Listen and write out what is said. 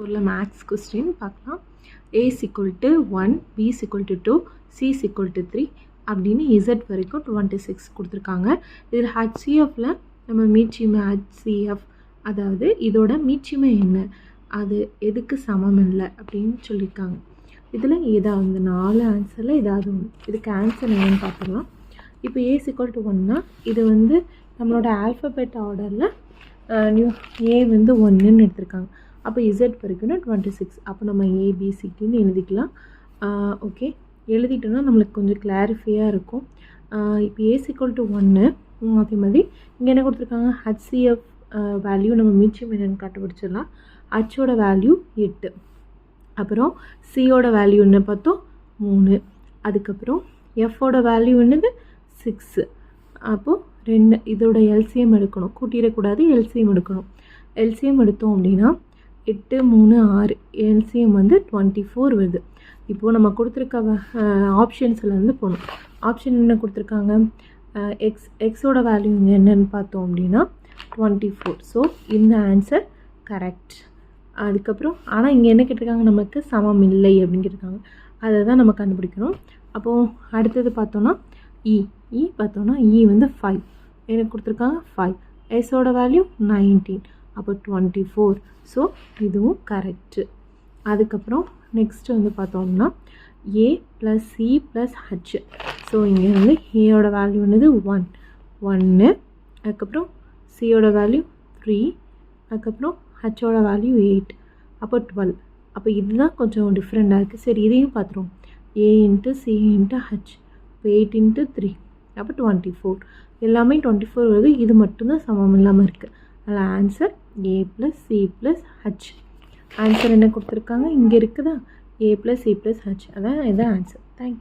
ஒரு maths question பார்க்கலாம். A = 1, B = 2, C = 3 அப்படின்னு Z வரைக்கும் 26 கொடுத்துருக்காங்க. இதில் HCFல நம்ம மீச்சிமை HCF, அதாவது இதோட மீச்சிமை என்ன, அது எதுக்கு சமம் இல்லை அப்படின்னு சொல்லியிருக்காங்க. இதில் ஏதாவது இந்த 4 ஆன்சரில் ஏதாவது ஒன்று. இதுக்கு ஆன்சர் என்னன்னு பார்த்துக்கலாம். இப்போ A = 1னா இது வந்து நம்மளோட ஆல்ஃபபெட் ஆர்டரில் A வந்து 1ன்னு எடுத்திருக்காங்க. அப்போ Z வரைக்கும்னா 26. அப்போ நம்ம ABCDன்னு எழுதிக்கலாம். ஓகே, எழுதிட்டோன்னா நம்மளுக்கு கொஞ்சம் கிளாரிஃபையாக இருக்கும். இப்போ A = 1, அதே மாதிரி இங்கே என்ன கொடுத்துருக்காங்க, HCF வேல்யூ நம்ம மீச்சியம் என்னென்னு கண்டுபிடிச்சிடலாம். ஹச்சோட வேல்யூ 8, அப்புறம் சியோட வேல்யூ என்ன பார்த்தோம் 3, அதுக்கப்புறம் எஃபோட வேல்யூ என்னது 6. அப்போது 2 இதோட எல்சிஎம் எடுக்கணும், கூட்டிடக்கூடாது, எல்சிஎம் எடுக்கணும். எல்சிஎம் எடுத்தோம் அப்படின்னா 8, 3, 6, எல்சிஎம் வந்து 24 வருது. இப்போது நம்ம கொடுத்துருக்க ஆப்ஷன்ஸில் வந்து போகணும். ஆப்ஷன் என்ன கொடுத்துருக்காங்க, எக்ஸோட வேல்யூ இங்கே என்னென்னு பார்த்தோம் அப்படின்னா 24. ஸோ இந்த ஆன்சர் கரெக்ட். அதுக்கப்புறம் ஆனால் இங்கே என்ன கேட்டிருக்காங்க, நமக்கு சமம் இல்லை அப்படின்னு கேட்டிருக்காங்க. அதை தான் நம்ம கண்டுபிடிக்கணும். அப்போது அடுத்தது பார்த்தோன்னா இ பார்த்தோன்னா வந்து 5 எனக்கு கொடுத்துருக்காங்க 5. எஸோட வேல்யூ 19, அப்போ 24. ஸோ இதுவும் கரெக்டு. அதுக்கப்புறம் நெக்ஸ்ட்டு வந்து பார்த்தோம்னா A + C + H. ஸோ இங்கே வந்து ஏயோட வேல்யூ என்னது 1, அதுக்கப்புறம் சியோட வேல்யூ 3, அதுக்கப்புறம் ஹச்சோட வேல்யூ 8, அப்போ 12. அப்போ இதுதான் கொஞ்சம் டிஃப்ரெண்ட்டாக இருக்குது. சரி, இதையும் பார்த்துருவோம். A × C × H, இப்போ 8 × 3, அப்போ 24. எல்லாமே 24 வருது. இது மட்டும்தான் சமம் இல்லாமல் இருக்குது. அதில் answer A + C + H. Answer என்ன கொடுத்துருக்காங்க, இங்கே இருக்குதா, A + C + H. அதான் இதான் ஆன்சர். தேங்க்யூ.